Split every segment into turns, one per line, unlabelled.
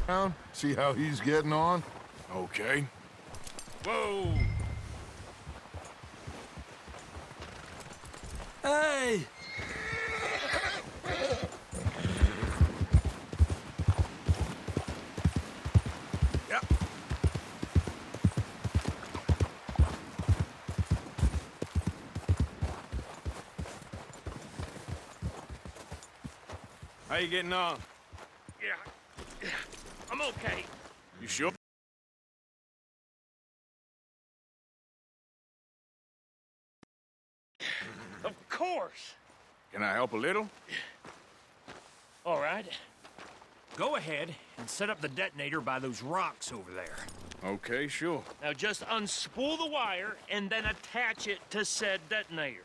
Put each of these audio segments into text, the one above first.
Down, see how he's getting on?
Okay. Whoa!
Hey!
Yep. How you getting on?
Yeah, I'm okay.
You sure?
Of course.
Can I help a little?
All right. Go ahead and set up the detonator by those rocks over there.
Okay, sure.
Now just unspool the wire and then attach it to said detonator.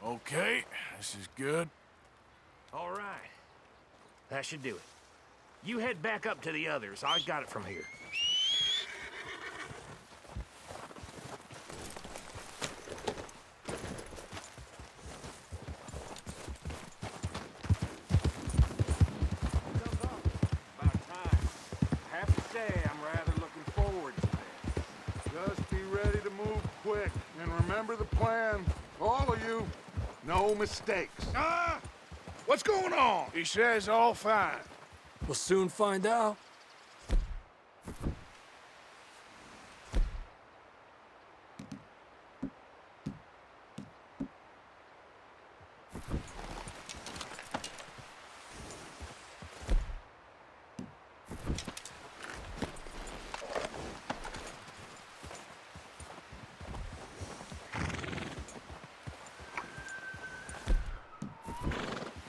Okay, this is good.
All right. That should do it. You head back up to the others. I got it from here.
About time. I have to say, I'm rather looking forward to this.
Just be ready to move quick, and remember the plan. All of you, no mistakes.
Ah! What's going on? He says all fine.
We'll soon find out.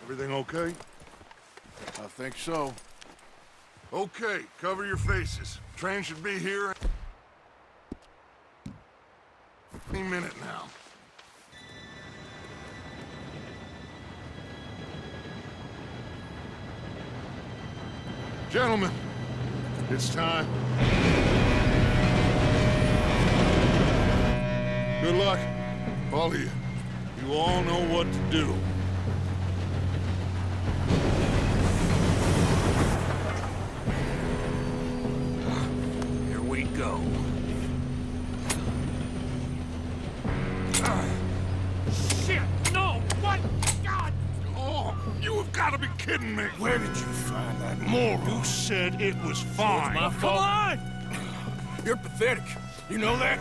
Everything okay?
I think so.
Okay, cover your faces. Train should be here any minute now. Gentlemen, it's time. Good luck, all of you. You all know what to do.
Here we go. Shit! No! What? God!
Oh, you have got to be kidding me.
Where did you find that moron?
You said it was fine.
My fault. Come on!
You're pathetic. You know that?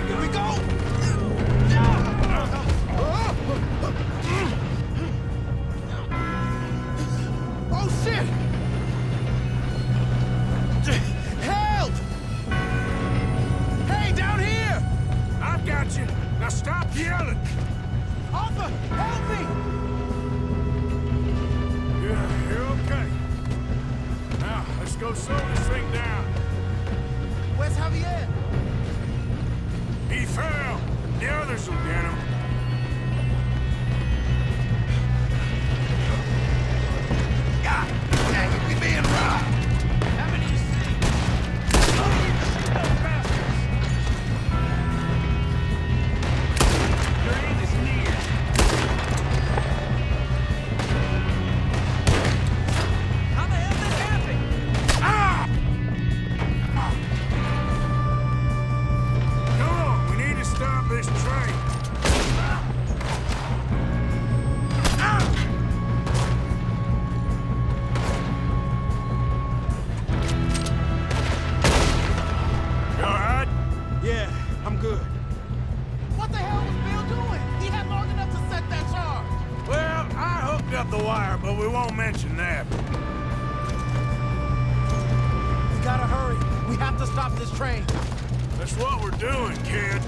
Here we go!
Oh, shit! Help! Hey, down here! I've got you. Now stop yelling. Arthur, help me! Yeah, you're okay. Now, let's go slow this thing down.
Where's Javier?
He fell. The others will get him. God dang it, we being robbed.
Have an easy. Your end is near. How the hell did this happen?
Ah! Come on, we need to stop this train. You all right?
Yeah, I'm good. What the hell was Bill doing? He had long enough to set that charge.
Well, I hooked up the wire, but we won't mention that.
gotta hurry. We have to stop this train.
That's what we're doing, kid.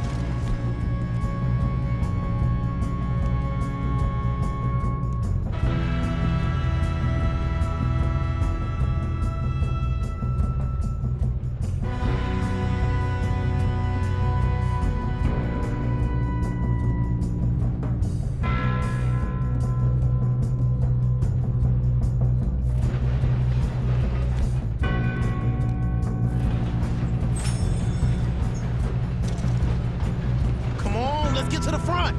Come on, let's get to the front.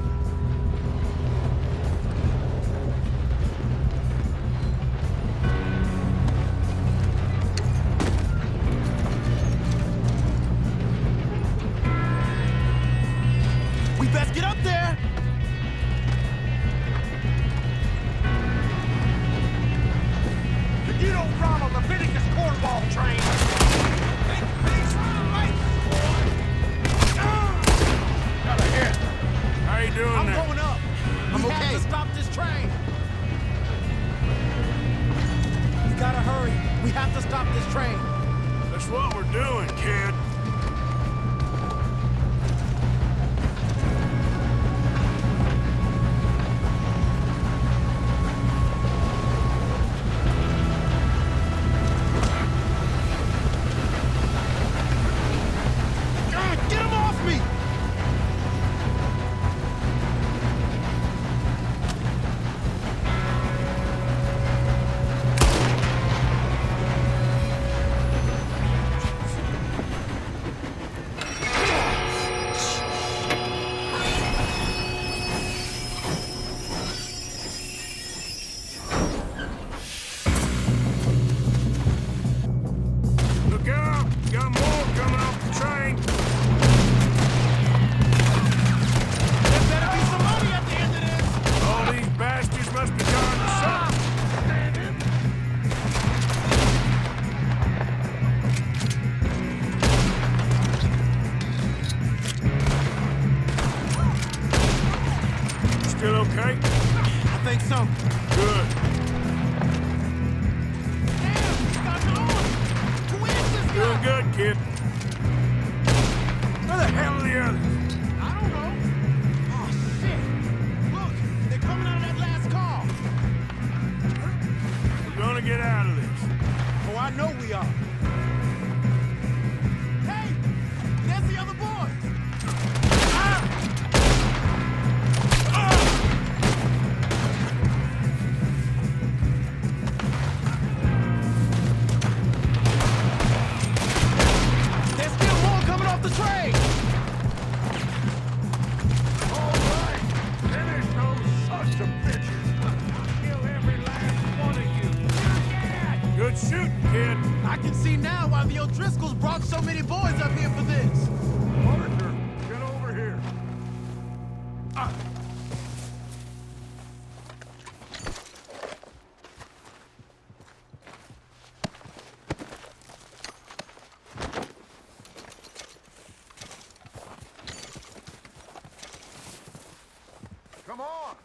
We best get up there.
You don't run on Leviticus cornball train!
How you doing
I'm
there?
going up.
I'm
We
okay.
have to stop this train. We gotta hurry. We have to stop this train.
That's what we're doing, kid.
Get him off me!
Look out! Got more coming off the train.
There better be some money at the end of this.
All these bastards must be gone to something. Still okay?
I think so.
Good.
Damn, he's got an arm. Who is this guy?
Doing good, kid. Where the hell are the others?
I don't know. Oh, shit. Look, they're coming out of that last car.
We're gonna get out of this.
Oh, I know we are. Hey, there's the other boys. There's still more coming off the train.
All right. Finish those sons of bitches.
Kill every last one of you! You're dead!
Good shooting, kid.
I can see now why the O'Driscolls brought so many boys up here for this.
Arthur, get over here. Come on.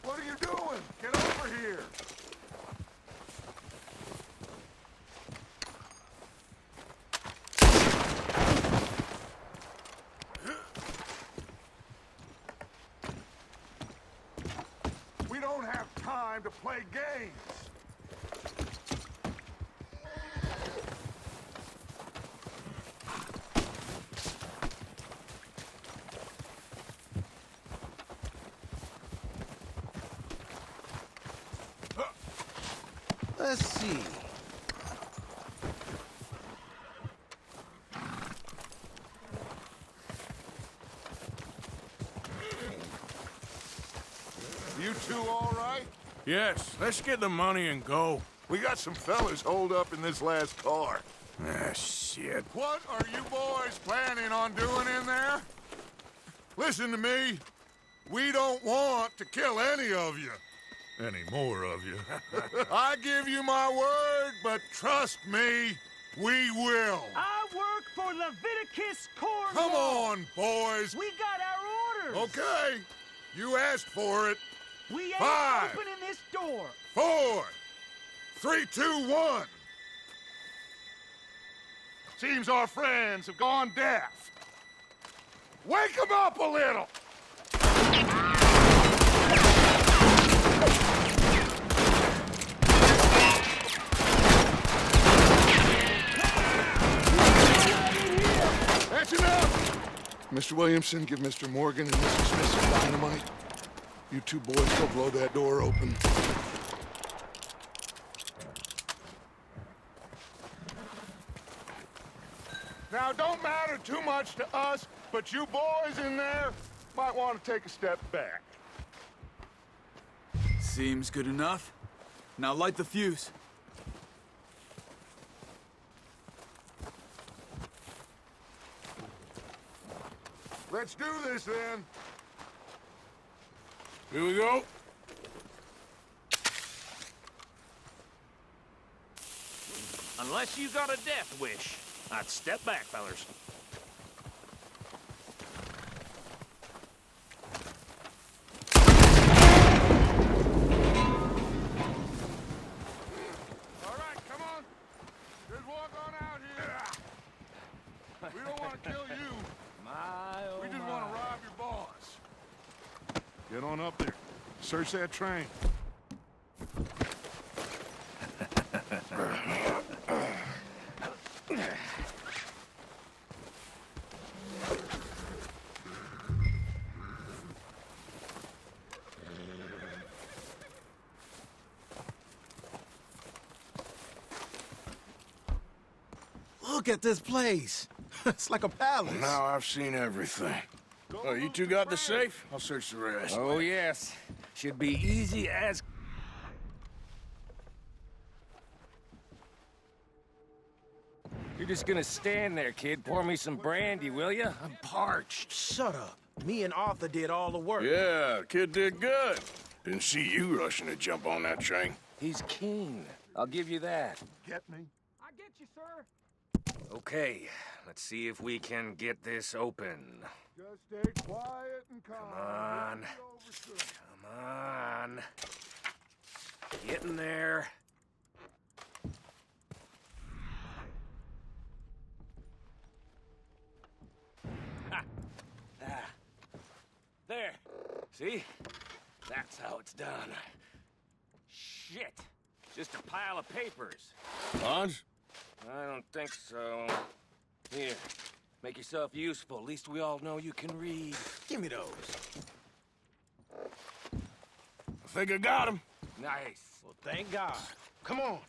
What are you doing? Get over here. We don't have time to play games.
Let's see.
You two all right? Yes, let's get the money and go. We got some fellas holed up in this last car. Ah, shit. What are you boys planning on doing in there? Listen to me. We don't want to kill any of you. Any more of you. I give you my word, but trust me, we will.
I work for Leviticus Cornwall.
Come on, boys.
We got our orders.
Okay. You asked for it.
We ain't
5,
opening this door.
4, 3, 2, 1. Seems our friends have gone deaf. Wake them up a little. That's enough! Mr. Williamson, give Mr. Morgan and Mr. Smith some dynamite. You two boys go blow that door open. Now, don't matter too much to us, but you boys in there might want to take a step back.
Seems good enough. Now light the fuse.
Let's do this, then. Here we go.
Unless you got a death wish, I'd step back, fellers.
All right, come on. Just walk on out here. We don't want to kill you. We just want to rob your boss. Get on up there. Search that train.
Look at this place. It's like a palace.
Now I've seen everything. Oh, you two got the safe? I'll search the rest.
Oh, yes. Should be easy as... You're just gonna stand there, kid. Pour me some brandy, will you? I'm parched.
Shut up. Me and Arthur did all the work.
Yeah, the kid did good. Didn't see you rushing to jump on that train.
He's keen. I'll give you that.
Get me?
I get you, sir. Okay, let's see if we can get this open.
Just stay quiet and calm.
Come on. Come on. Get in there. Ha. Ah. There. See? That's how it's done. Shit. Just a pile of papers.
Bonds?
I don't think so. Here. Make yourself useful. At least we all know you can read.
Give me those.
I think I got him.
Nice.
Well, thank God. Come on.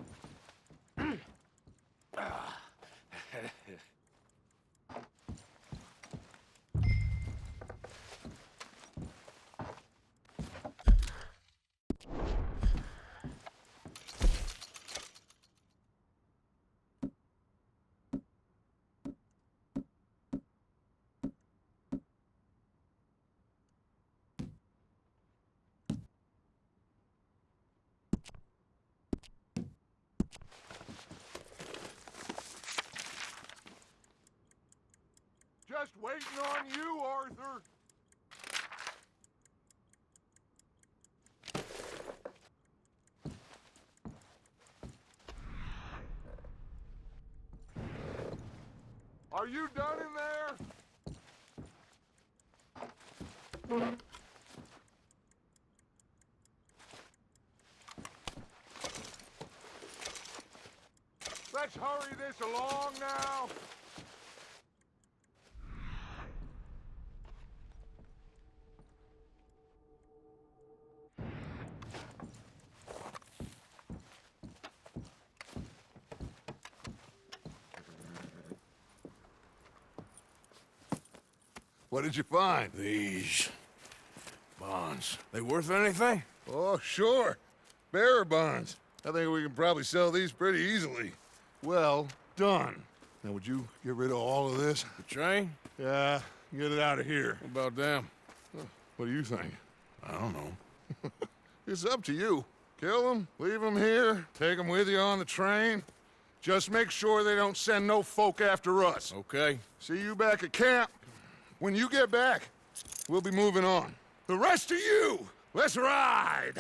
Just waiting on you, Arthur. Are you done in there? Let's hurry this along now. What did you find?
These bonds. They worth anything?
Oh, sure. Bearer bonds. I think we can probably sell these pretty easily. Well done. Now, would you get rid of all of this?
The train?
Yeah, get it out of here.
What about them?
What do you think?
I don't know.
It's up to you. Kill them, leave them here, take them with you on the train. Just make sure they don't send no folk after us.
Okay.
See you back at camp. When you get back, we'll be moving on. The rest of you, let's ride!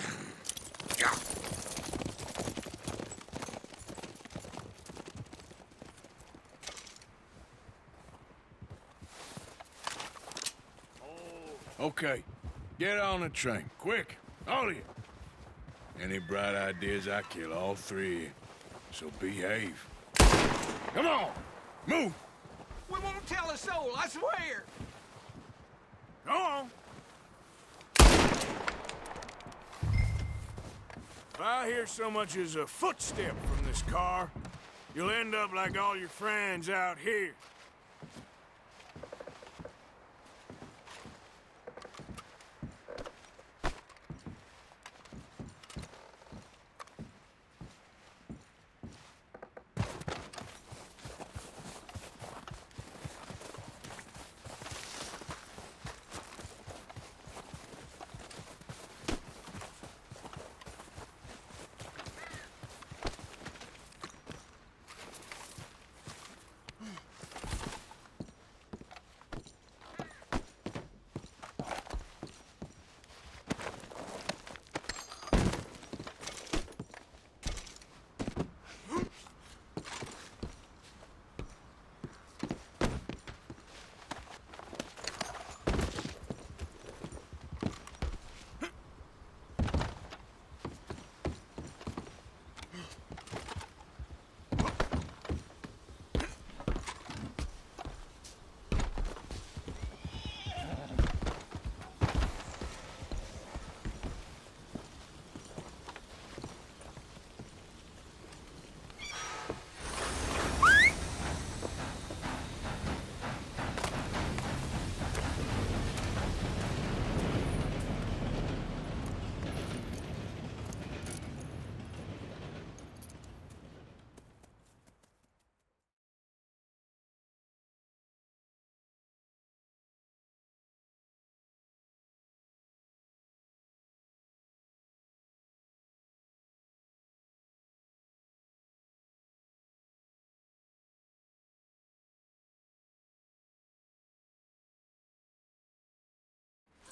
Okay. Get on the train. Quick. All of you. Any bright ideas, I kill all three of you. So behave. Come on! Move!
We won't tell a soul, I swear.
Go on! If I hear so much as a footstep from this car, you'll end up like all your friends out here.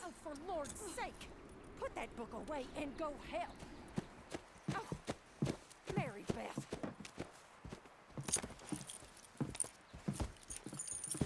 Oh, for Lord's sake! Put that book away and go help! Oh, Mary Beth.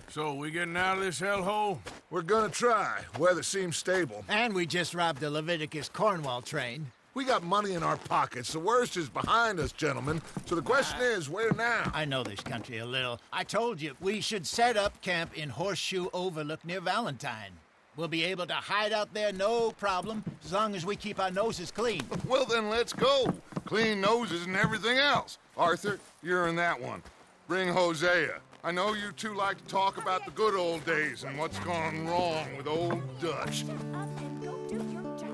So, we getting out of this hellhole?
We're gonna try. Weather seems stable.
And we just robbed the Leviticus Cornwall train.
We got money in our pockets. The worst is behind us, gentlemen. So the question is, where now?
I know this country a little. I told you, we should set up camp in Horseshoe Overlook near Valentine. We'll be able to hide out there no problem, as long as we keep our noses clean.
Well, then let's go. Clean noses and everything else. Arthur, you're in that one. Bring Hosea. I know you two like to talk about the good old days and what's gone wrong with old Dutch.
Shut up and go do your job.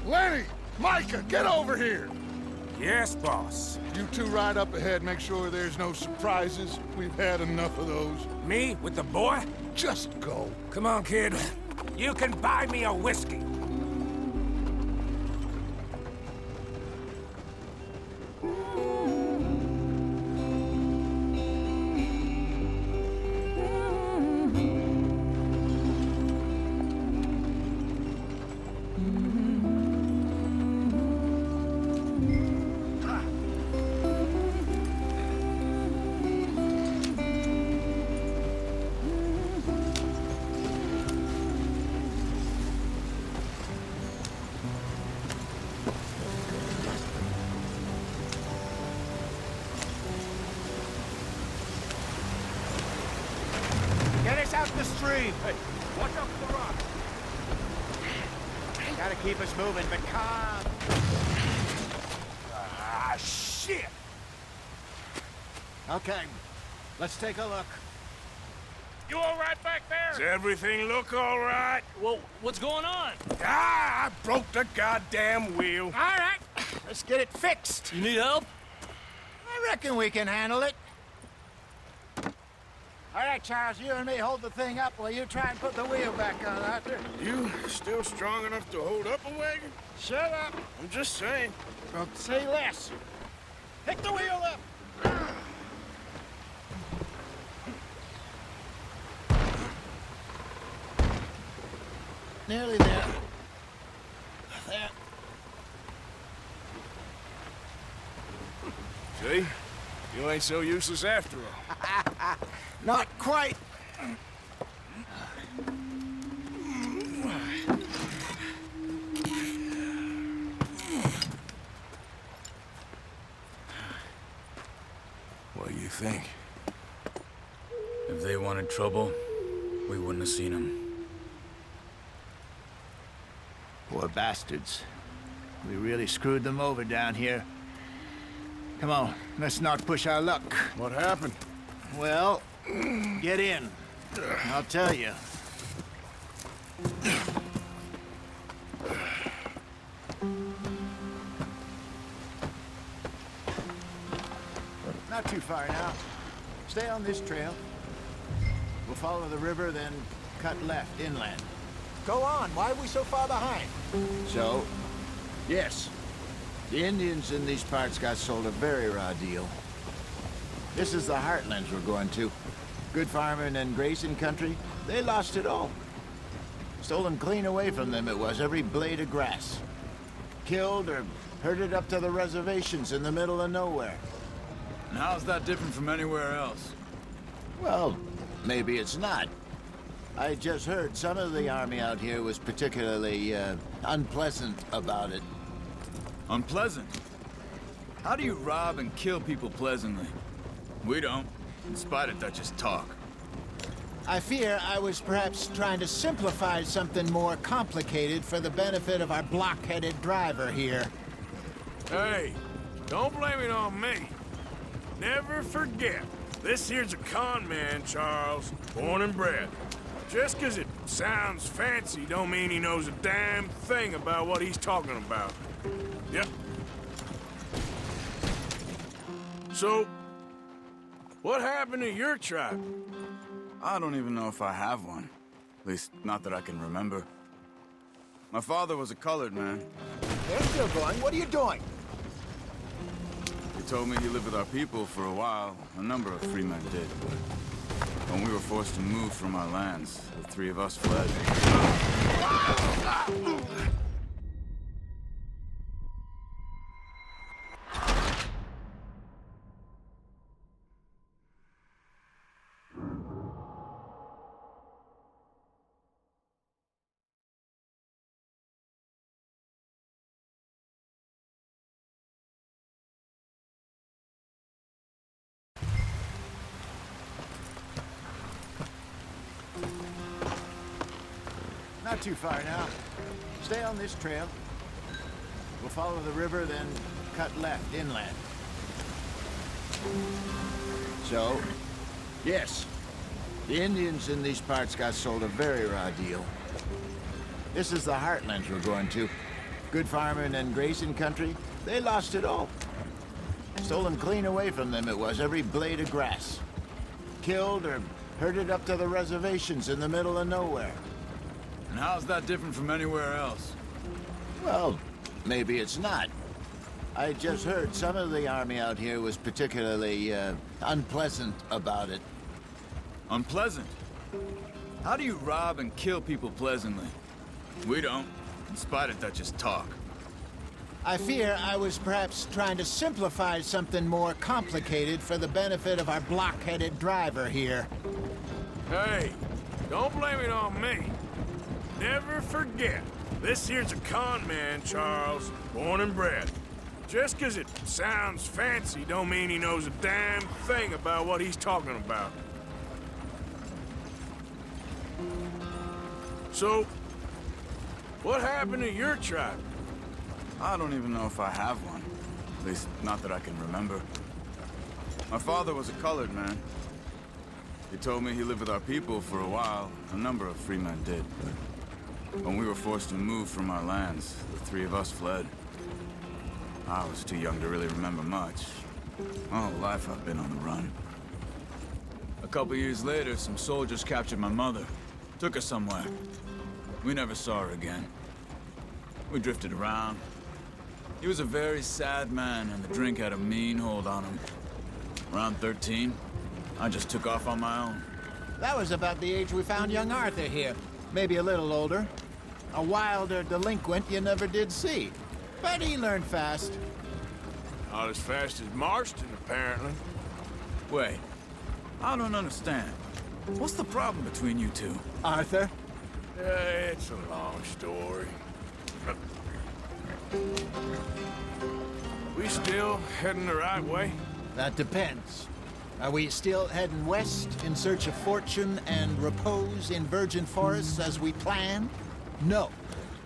Lenny! Micah, get over here!
Yes, boss.
You two ride up ahead, make sure there's no surprises. We've had enough of those.
Me with the boy?
Just go.
Come on, kid. You can buy me a whiskey.
upstream.
Hey, watch out for the rock.
Gotta keep us moving, but calm.
Ah, shit!
Okay, let's take a look.
You all right back
Does
there?
everything look all right?
Well, what's going on?
Ah, I broke the goddamn wheel.
All right, let's get it fixed.
You need help?
I reckon we can handle it. All right, Charles, you and me hold the thing up while you try and put the wheel back on, Arthur.
You still strong enough to hold up a wagon?
Shut up.
I'm just saying.
Don't say less. Pick the wheel up. Nearly there. There.
See? You ain't so useless after all.
Not quite.
What do you think?
If they wanted trouble, we wouldn't have seen them.
Poor bastards. We really screwed them over down here. Come on, let's not push our luck.
What happened?
Well, get in. I'll tell you. Not too far now. Stay on this trail. We'll follow the river, then cut left inland. Go on. Why are we so far behind? So, yes. The Indians in these parts got sold a very raw deal. This is the heartlands we're going to. Good farming and grazing country, they lost it all. Stolen clean away from them it was, every blade of grass. Killed or herded up to the reservations in the middle of nowhere.
And how's that different from anywhere else?
Well, maybe it's not. I just heard some of the army out here was particularly, unpleasant about it.
Unpleasant? How do you rob and kill people pleasantly? We don't. In spite of Dutch's talk.
I fear I was perhaps trying to simplify something more complicated for the benefit of our block-headed driver here.
Hey, don't blame it on me. Never forget, this here's a con man, Charles, born and bred. Just 'cause it sounds fancy don't mean he knows a damn thing about what he's talking about. Yep. So, what happened to your tribe?
I don't even know if I have one. At least, not that I can remember. My father was a colored man.
They're still going. What are you doing?
He told me he lived with our people for a while. A number of free men did, but when we were forced to move from our lands, the three of us fled.
Not too far now. Stay on this trail. We'll follow the river, then cut left inland. So, yes. The Indians in these parts got sold a very raw deal. This is the heartlands we're going to. Good farming and grazing country, they lost it all. Stolen clean away from them it was, every blade of grass. Killed or herded up to the reservations in the middle of nowhere.
And how's that different from anywhere else?
Well, maybe it's not. I just heard some of the army out here was particularly, unpleasant about it.
Unpleasant? How do you rob and kill people pleasantly? We don't, in spite of Dutch's talk.
I fear I was perhaps trying to simplify something more complicated for the benefit of our block-headed driver here.
Hey, don't blame it on me. Never forget, this here's a con man, Charles, born and bred. Just 'cause it sounds fancy don't mean he knows a damn thing about what he's talking about. So, what happened to your tribe?
I don't even know if I have one. At least, not that I can remember. My father was a colored man. He told me he lived with our people for a while. A number of free men did, but when we were forced to move from our lands, the three of us fled. I was too young to really remember much. My whole life I've been on the run. A couple years later, some soldiers captured my mother. Took her somewhere. We never saw her again. We drifted around. He was a very sad man, and the drink had a mean hold on him. Around 13, I just took off on my own.
That was about the age we found young Arthur here. Maybe a little older. A wilder delinquent you never did see. But he learned fast.
Not as fast as Marston, apparently.
Wait, I don't understand. What's the problem between you two?
Arthur?
It's a long story. We still heading the right way?
That depends. Are we still heading west in search of fortune and repose in virgin forests as we planned? No.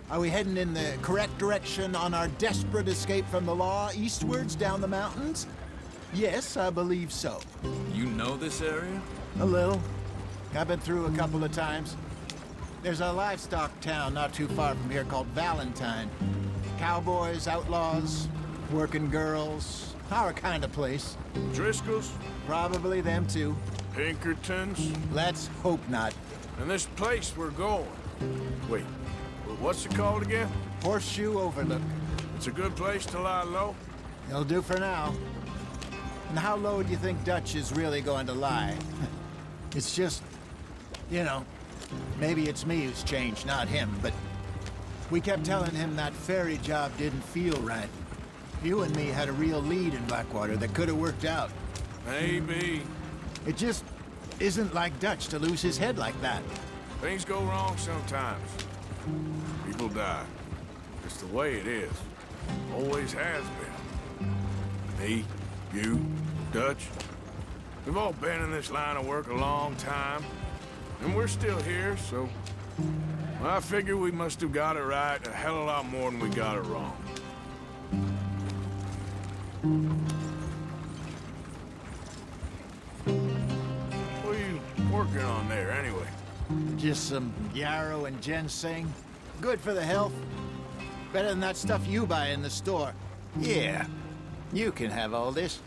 Are we heading in the correct direction on our desperate escape from the law eastwards down the mountains? Yes, I believe so.
You know this area?
A little. I've been through a couple of times. There's a livestock town not too far from here called Valentine. Cowboys, outlaws, working girls, our kind of place.
Driscoll's?
Probably them too.
Pinkertons?
Let's hope not.
And this place we're going. Wait, what's it called again?
Horseshoe Overlook.
It's a good place to lie low?
It'll do for now. And how low do you think Dutch is really going to lie? It's just, you know, maybe it's me who's changed, not him, but we kept telling him that ferry job didn't feel right. You and me had a real lead in Blackwater that could have worked out.
Maybe.
It just isn't like Dutch to lose his head like that.
Things go wrong sometimes. People die. It's the way it is. Always has been. Me, you, Dutch. We've all been in this line of work a long time. And we're still here, so... I figure we must have got it right a hell of a lot more than we got it wrong. What are you working on there, anyway?
Just some yarrow and ginseng. Good for the health. Better than that stuff you buy in the store. Yeah, you can have all this.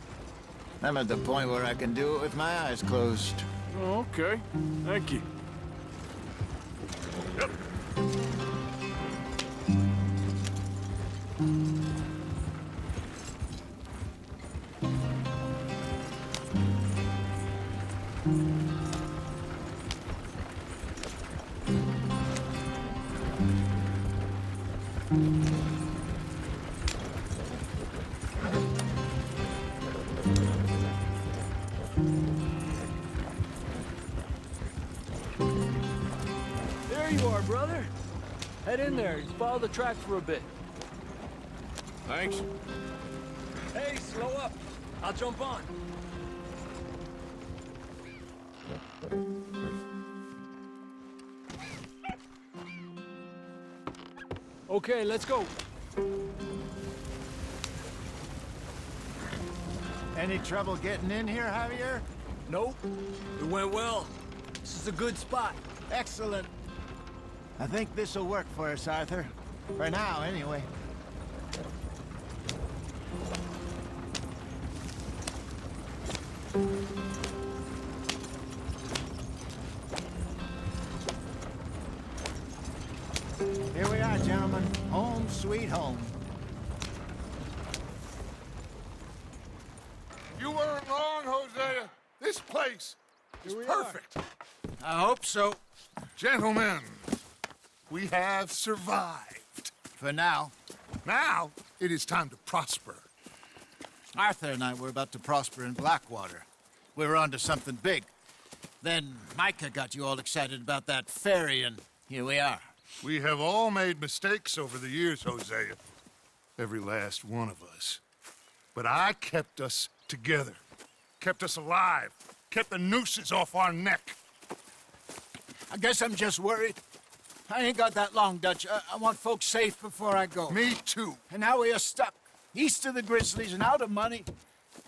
I'm at the point where I can do it with my eyes closed.
Oh, okay. Thank you. Yep.
There you are, brother. Head in there. Just follow the track for a bit.
Thanks.
Hey, slow up. I'll jump on. Okay, let's go.
Any trouble getting in here, Javier?
Nope. It went well. This is a good spot.
Excellent. I think this'll work for us, Arthur. For now, anyway. Here we are, gentlemen. Home sweet home.
You weren't wrong, Hosea. This place is perfect.
I hope so.
Gentlemen, we have survived.
For now.
Now, it is time to prosper.
Arthur and I were about to prosper in Blackwater. We were onto something big. Then Micah got you all excited about that ferry, and here we are.
We have all made mistakes over the years, Hosea. Every last one of us. But I kept us together. Kept us alive. Kept the nooses off our neck.
I guess I'm just worried. I ain't got that long, Dutch. I want folks safe before I go.
Me too.
And now we are stuck east of the Grizzlies and out of money,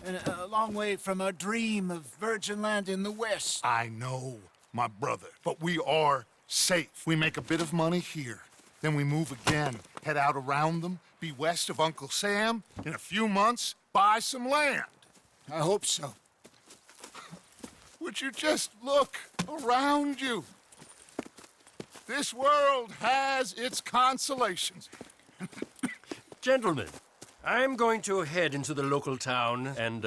and a long way from our dream of virgin land in the west.
I know, my brother, but we are safe. We make a bit of money here, then we move again, head out around them, be west of Uncle Sam, in a few months, buy some land.
I hope so.
Would you just look around you? This world has its consolations.
Gentlemen, I'm going to head into the local town and,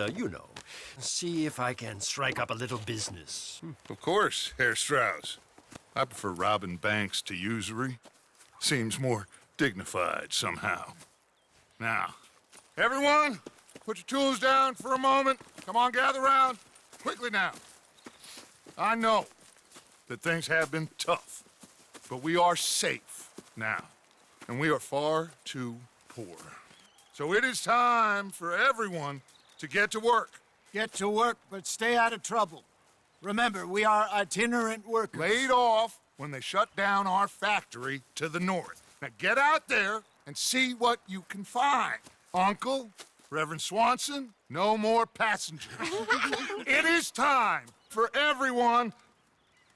see if I can strike up a little business.
Of course, Herr Strauss. I prefer robbing banks to usury. Seems more dignified somehow. Now, everyone, put your tools down for a moment. Come on, gather round. Quickly now. I know that things have been tough, but we are safe now, and we are far too poor. So it is time for everyone to get to work.
Get to work, but stay out of trouble. Remember, we are itinerant workers.
Laid off when they shut down our factory to the north. Now get out there and see what you can find. Uncle, Reverend Swanson, no more passengers. It is time for everyone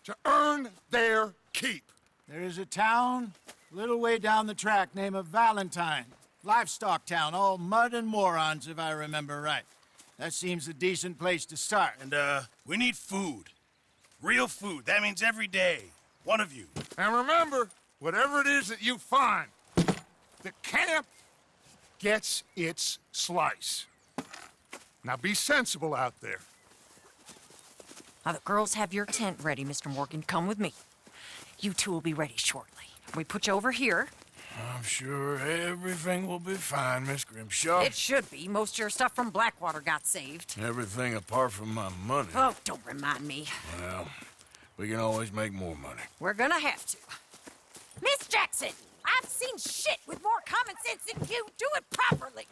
to earn their keep.
There is a town a little way down the track named Valentine. Livestock town, all mud and morons, if I remember right. That seems a decent place to start.
And, we need food. Real food. That means every day. One of you.
And remember, whatever it is that you find, the camp gets its slice. Now be sensible out there.
Now, the girls have your tent ready, Mr. Morgan. Come with me. You two will be ready shortly. We put you over here.
I'm sure everything will be fine, Miss Grimshaw.
It should be. Most of your stuff from Blackwater got saved.
Everything apart from my money.
Oh, don't remind me.
Well, we can always make more money.
We're gonna have to. Miss Jackson, I've seen shit with more common sense than you. Do it properly.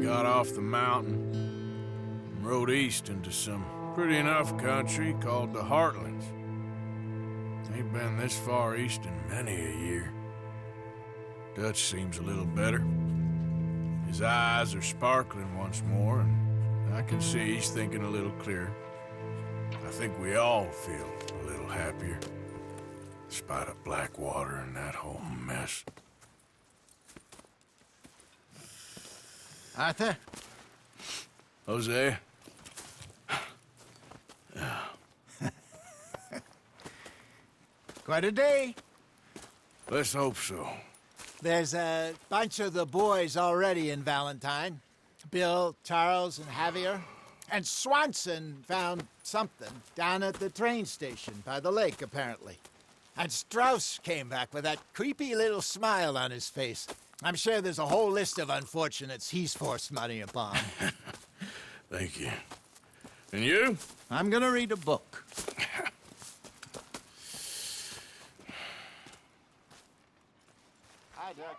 Got off the mountain and rode east into some pretty enough country called the Heartlands. Ain't been this far east in many a year. Dutch seems a little better. His eyes are sparkling once more, and I can see he's thinking a little clearer. I think we all feel a little happier, despite of Blackwater and that whole mess.
Arthur?
Jose?
Quite a day.
Let's hope so.
There's a bunch of the boys already in Valentine. Bill, Charles, and Javier. And Swanson found something down at the train station by the lake, apparently. And Strauss came back with that creepy little smile on his face. I'm sure there's a whole list of unfortunates he's forced money upon.
Thank you. And you?
I'm gonna read a book. Hi, Dutch.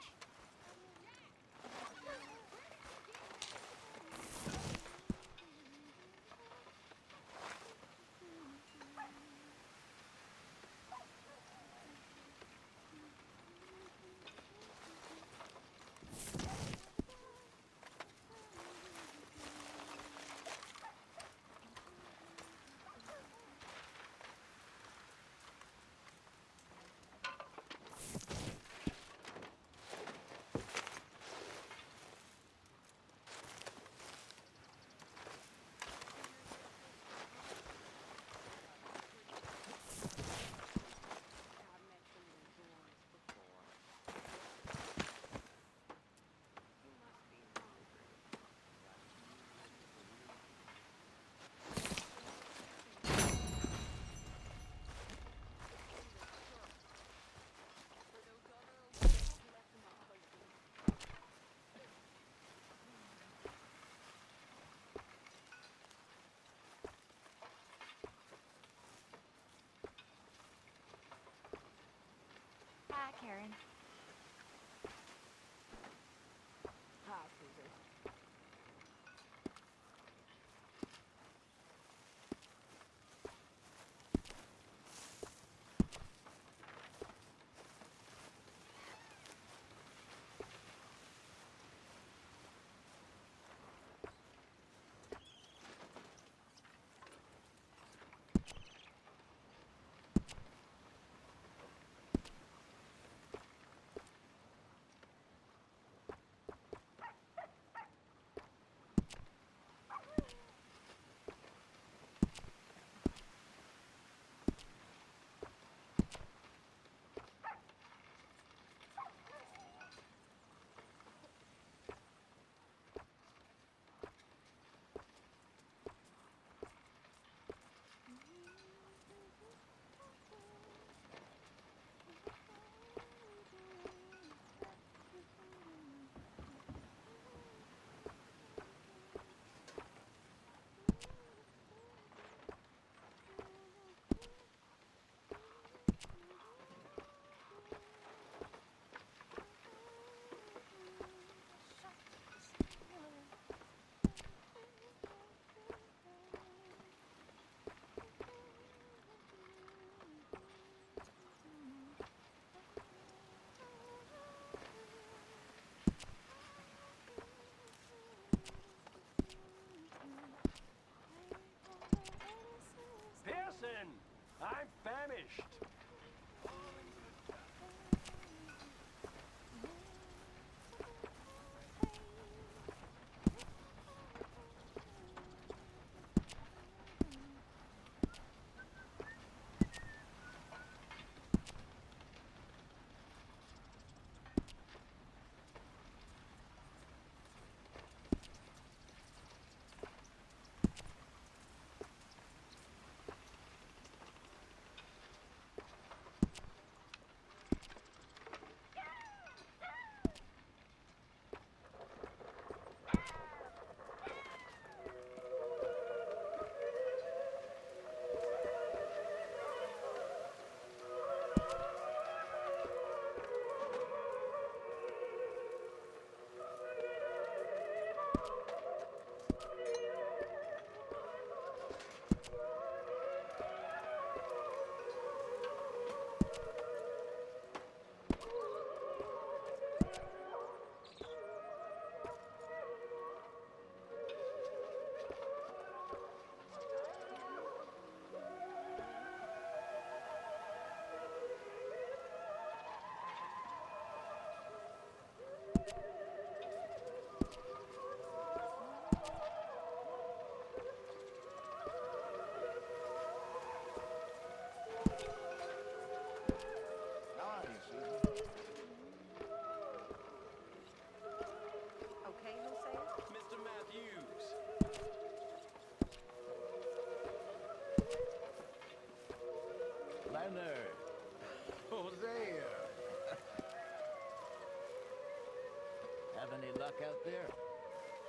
Hi, Karen.
Hi, Susan.
Pearson! I'm famished.
Okay, Hosea?
Mr. Matthews.
Leonard. Hosea. Have any luck out there?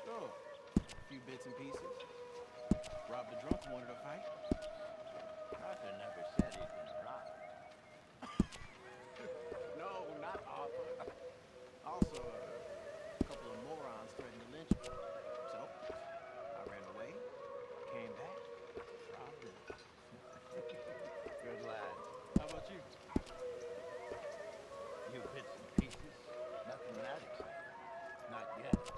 Sure. A few bits and pieces. Robbed a drunk who wanted a fight.
Arthur never said he'd been robbed.
No, not Arthur. Also, a couple of morons threatened to lynch me. So, I ran away, came back, robbed them.
Good lad.
How about you?
You bits and pieces. Nothing that exciting. Not yet, at least.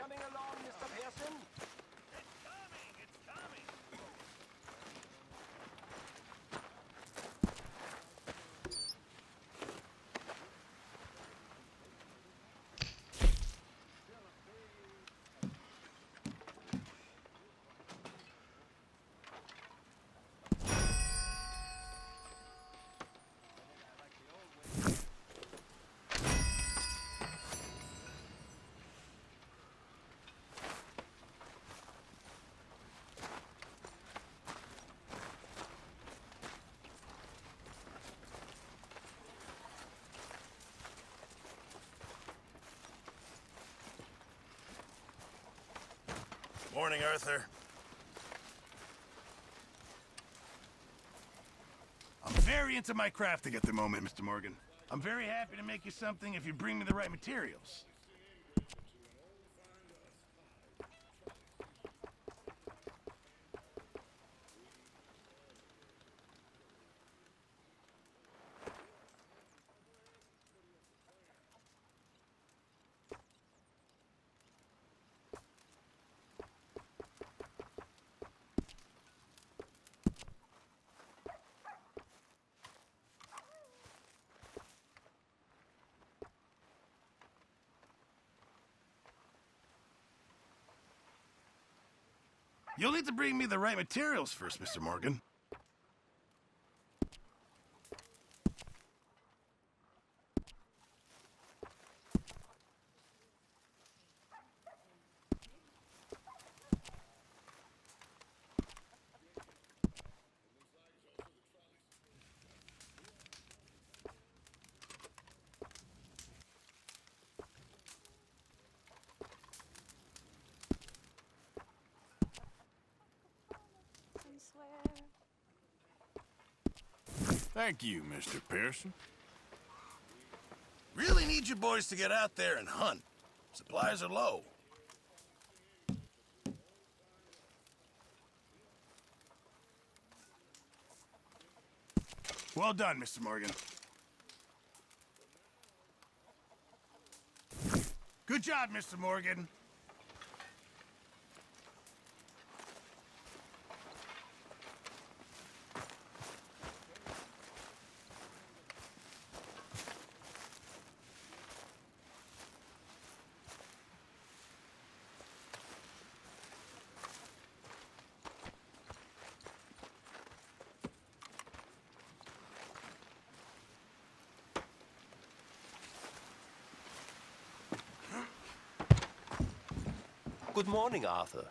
coming along, Mr. Pearson?
It's coming! Morning, Arthur. I'm very into my crafting at the moment, Mr. Morgan. I'm very happy to make you something if you bring me the right materials. You'll need to bring me the right materials first, Mr. Morgan.
Thank you, Mr. Pearson.
Really need you boys to get out there and hunt. Supplies are low. Well done, Mr. Morgan. Good job, Mr. Morgan.
Good morning, Arthur.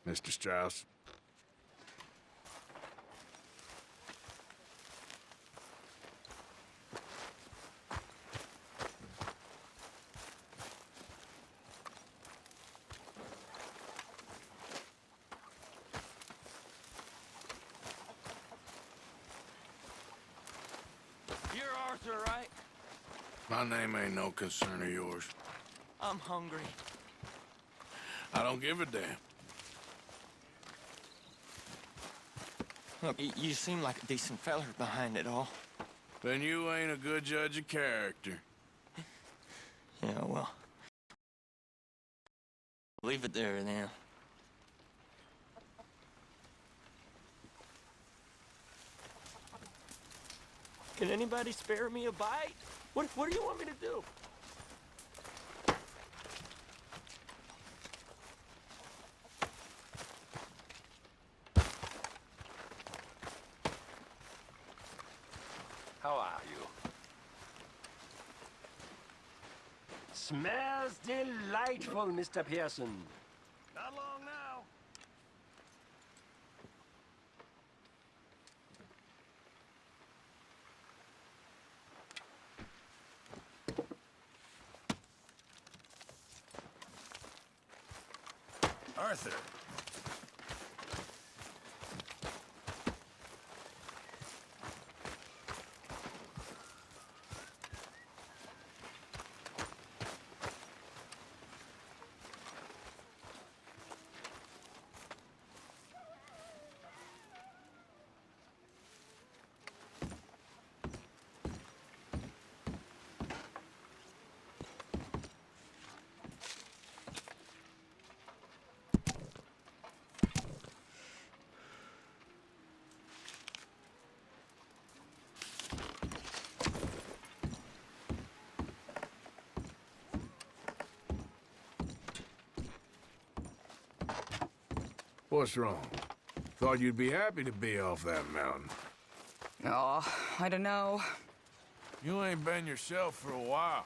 Mr. Strauss.
You're Arthur, right?
My name ain't no concern of yours.
I'm hungry.
I don't give a damn.
Look, you seem like a decent feller behind it all.
Then you ain't a good judge of character.
Yeah, well. Leave it there, then. Can anybody spare me a bite? What do you want me to do?
How are you? Smells delightful, Mr. Pearson.
Not long now. Arthur.
What's wrong? Thought you'd be happy to be off that mountain.
Oh, I don't know.
You ain't been yourself for a while.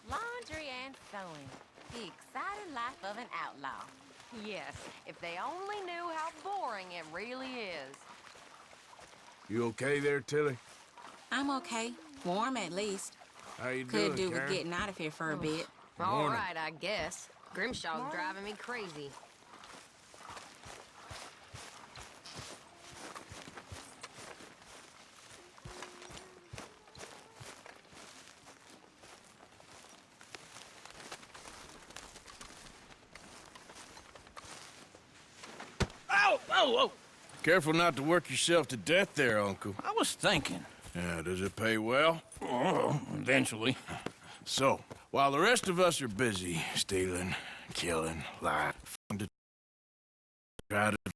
Laundry and sewing. The exciting life of an outlaw. Yes, if they only knew how boring it really is.
You okay there, Tilly?
I'm okay. Warm, at least.
How you
Could
doing,
do with
Karen?
getting out of here for a bit.
All
Morning.
right, I guess. Grimshaw's driving me crazy.
Ow! Oh, oh!
Careful not to work yourself to death there, Uncle.
I was thinking.
Yeah, does it pay well?
Oh, eventually.
So, while the rest of us are busy stealing, killing, lying, to try to